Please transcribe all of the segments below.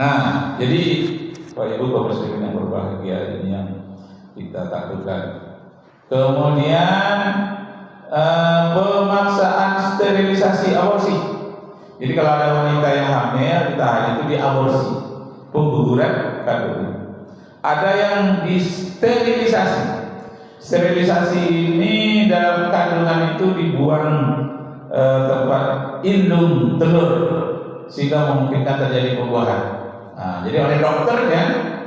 Nah, jadi Bapak Ibu kaum muslimin yang berbahagia, ini yang kita takutkan. Kemudian pemaksaan sterilisasi aborsi. Jadi kalau ada wanita yang hamil ditahan itu diaborsi, pengguguran kandungan. Ada yang disterilisasi. Sterilisasi ini dalam kandungan itu dibuang tempat indung telur sehingga memungkinkan terjadi pembuahan. Nah, jadi oleh dokter ya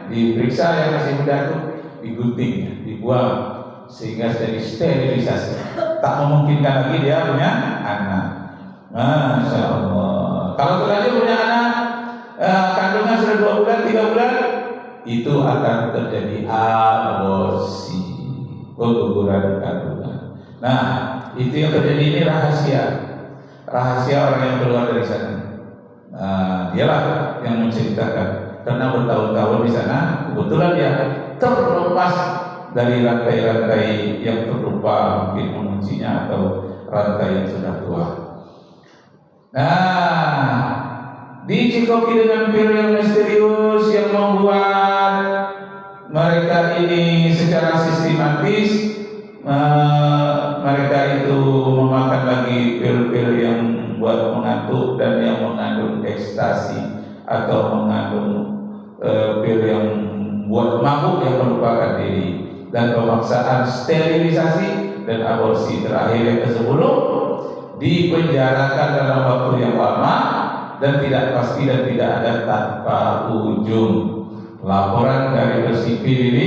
diperiksa yang masih muda itu digunting, ya, dibuang sehingga jadi sterilisasi. Tak memungkinkan lagi dia punya anak. Masya Allah. Kalau terlanjur punya anak, kandungan sudah 2 bulan, 3 bulan, itu akan terjadi aborsi, pengguguran kandungan. Nah, itu yang terjadi ini rahasia orang yang keluar dari sana. Dialah yang menceritakan karena bertahun-tahun di sana kebetulan dia terlepas dari rantai-rantai yang terlupa mungkin menguncinya atau rantai yang sudah tua. Nah, dicikoki dengan pil yang misterius yang membuat mereka ini secara sistematis mereka itu memakan lagi pil-pil yang buat mengantuk dan yang mengandung ekstasi atau mengandung pil yang buat mabuk yang melupakan diri, dan pemaksaan sterilisasi dan aborsi terakhir yang ke-10 dipenjarakan dalam waktu yang lama dan tidak pasti dan tidak ada tanpa ujung. Laporan dari versi PBB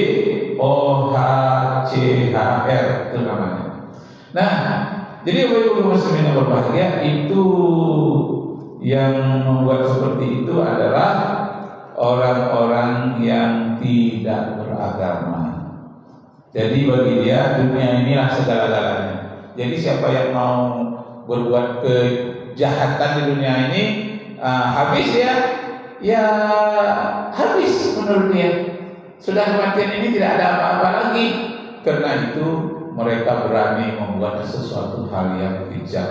OHCHR itu namanya. Nah, jadi Bapak Ibu muslimin yang berbahagia, itu yang membuat seperti itu adalah orang-orang yang tidak beragama. Jadi bagi dia dunia inilah segala-galanya. Jadi siapa yang mau berbuat kejahatan di dunia ini habis ya habis menurut dia. Sudah kematian ini tidak ada apa-apa lagi. Karena itu mereka berani membuat sesuatu hal yang bijak.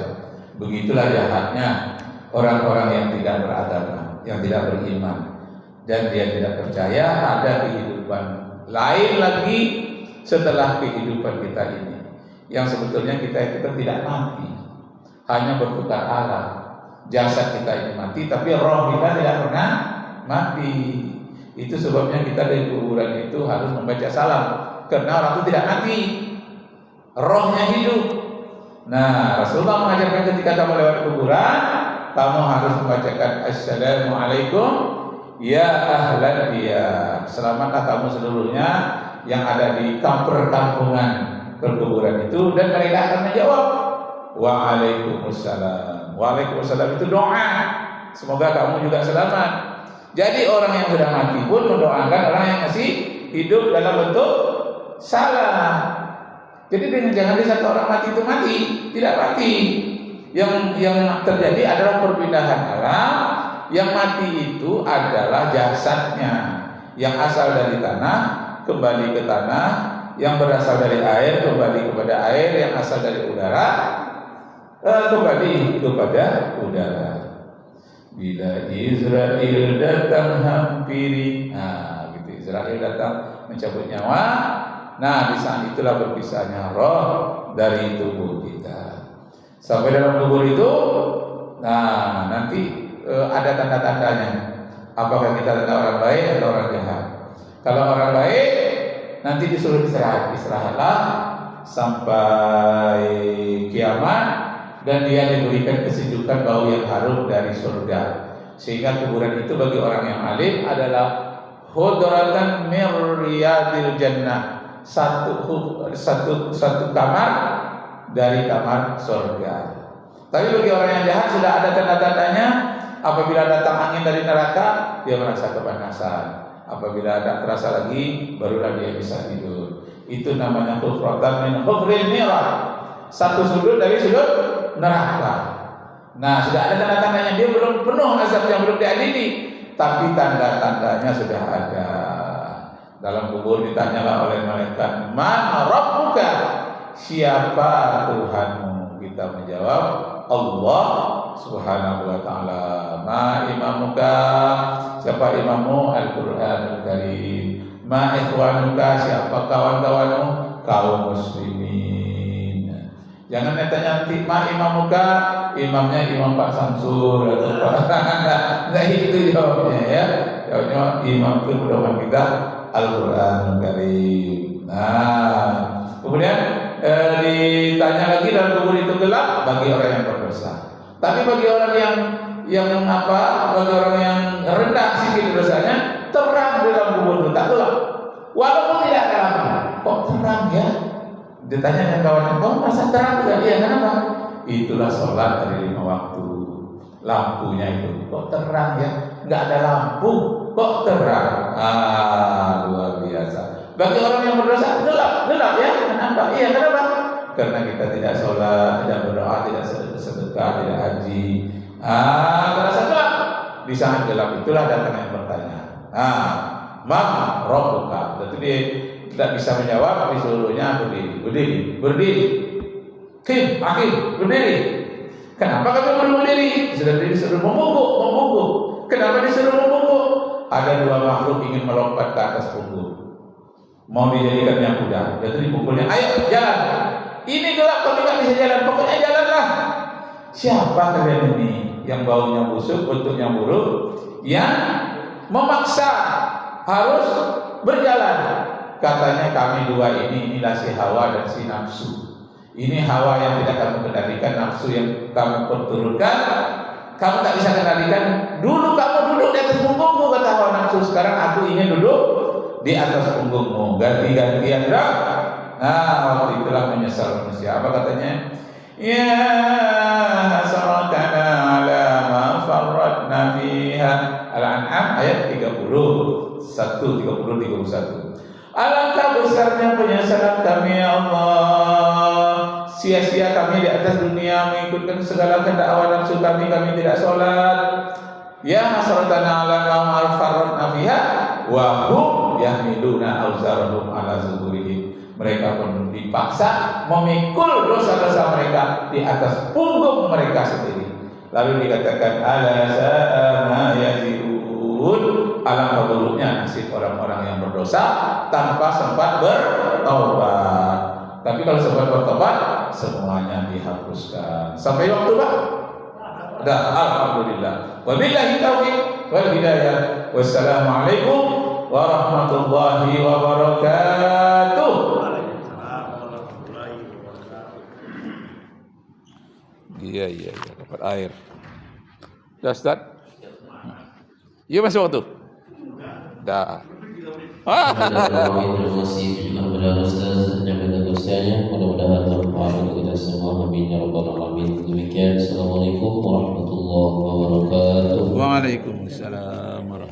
Begitulah jahatnya orang-orang yang tidak beragama, yang tidak beriman, dan dia tidak percaya ada kehidupan lain lagi setelah kehidupan kita ini. Yang sebetulnya kita itu kan tidak mati, hanya bertukar alam. Jasad kita ini mati, tapi roh kita tidak pernah mati. Itu sebabnya kita dari kuburan itu harus membaca salam, karena orang itu tidak mati, rohnya hidup. Nah, Rasulullah mengajarkan ketika kamu lewat kuburan, kamu harus membacakan Assalamualaikum ya ahlan diyar. Selamatlah kamu seluruhnya yang ada di kampungan perkuburan itu, dan mereka akan menjawab Waalaikumsalam. Waalaikumsalam itu doa, semoga kamu juga selamat. Jadi orang yang sudah mati pun mendoakan orang yang masih hidup dalam bentuk salam. Jadi dengan jangan satu orang mati itu mati, tidak mati. Yang terjadi adalah perpindahan alam. Yang mati itu adalah jasadnya, yang asal dari tanah kembali ke tanah, yang berasal dari air kembali kepada air, yang asal dari udara kembali kepada udara. Bila Israel datang hampiri, nah gitu, Israel datang mencabut nyawa. Nah, di saat itulah berpisahnya roh dari tubuh kita. Sampai dalam kubur itu, nah nanti ada tanda-tandanya. Apakah kita adalah orang baik atau orang jahat? Kalau orang baik, nanti disuruh istirahatlah sampai kiamat, dan dia diberikan kesejukan bau yang harum dari surga. Sehingga kuburan itu bagi orang yang alim adalah hudratan mir riyadil jannah, satu kamar dari kamar surga. Tapi bagi orang yang jahat sudah ada tanda-tandanya. Apabila datang angin dari neraka, dia merasa kepanasan. Apabila ada terasa lagi, barulah dia bisa tidur. Itu namanya hufratan min hufril nirah, satu sudut dari sudut neraka. Nah, sudah ada tanda-tandanya. Dia belum penuh azab yang belum diadili, tapi tanda-tandanya sudah ada. Dalam kubur ditanyalah oleh malaikat, man rabbuka, siapa Tuhanmu? Kita menjawab, Allah Subhanahu wa ta'ala. Ma imamuka, siapa imammu? Al-Qur'anul Karim. Ma ikhwanuka, siapa kawan-kawanmu? Kaum muslimin. Jangan nyantik ma imamuka, imamnya Imam Pak Samsul atau Pak enggak itu jawabnya ya. Jawabnya imam itu pedoman kita Al-Qur'anul Karim. Nah, kemudian ditanya lagi dalam kubur itu gelap bagi orang yang berdosa. Tapi bagi orang yang bagi orang yang rendah sikit dosanya, terang dalam kubur itu, tak gelap. Walaupun tidak ada lampu, kok terang ya? Ditanya dengan kawan, kok masa terang juga? Iya, kenapa? Itulah sholat dari 5 waktu. Lampunya itu kok terang ya? Nggak ada lampu, kok terang? Luar biasa. Bagi orang yang berdosa gelap ya? Kenapa? Iya, kenapa? Karena kita tidak sholat, tidak berdoa, tidak sedekah, tidak haji. Terasa gelap. Di saat gelap itulah datang yang bertanya. Man Rabbuka. Berarti dia tidak bisa menjawab, disuruhnya berdiri. Kim, akhir, berdiri. Kenapa kamu berdiri? Sudah disuruh membungkuk. Kenapa disuruh membungkuk? Ada 2 makhluk ingin melompat ke atas punggung, mau dijadikannya kuda. Jadi dipukulnya, ayo jalan. Ini gelap, kamu nggak bisa jalan. Pokoknya jalanlah. Siapa kalian ini yang baunya busuk, bentuknya buruk, yang memaksa harus berjalan? Katanya kami 2 inilah si Hawa dan si nafsu. Ini hawa yang tidak kamu kendalikan, nafsu yang kamu perturutkan. Kamu tak bisa kendalikan. Dulu kamu duduk di atas punggungmu, kata hawa nafsu. Sekarang aku ingin duduk di atas punggungmu. Ganti-gantian dah. Waktu itulah menyesal manusia. Apa katanya? Ya hasratana ala ma farratna fiha. Al-An'am ayat 30. 31. Alangkah besarnya penyesalan kami ya Allah. Sia-sia kami di atas dunia mengikutkan segala kehendak hawa nafsu kami tidak sholat. Ya hasratana ala ma farratna fiha wa hum yahmiluna awzarahum ala zuhurihim. Mereka pun dipaksa memikul dosa-dosa mereka di atas punggung mereka sendiri. Lalu dikatakan ala sa'a ma yazirun. Alangkah buruknya nasib orang-orang yang berdosa tanpa sempat bertobat. Tapi kalau sempat bertobat, semuanya dihapuskan. Sampai waktu Pak? Dah, alhamdulillah. Wabillahi taufiq wal hidayah. Wassalamualaikum warahmatullahi wabarakatuh. Iya, dapat air. Dah, Ustaz? Iya, masih waktu? Dah. Terima kasih kepada Ustaz dan kepada ustaznya. Mudah-mudahan bermanfaat untuk kita semua. Amin ya rabbal alamin. Demikian. Assalamualaikum warahmatullahi wabarakatuh. Waalaikumsalam warahmatullahi wabarakatuh.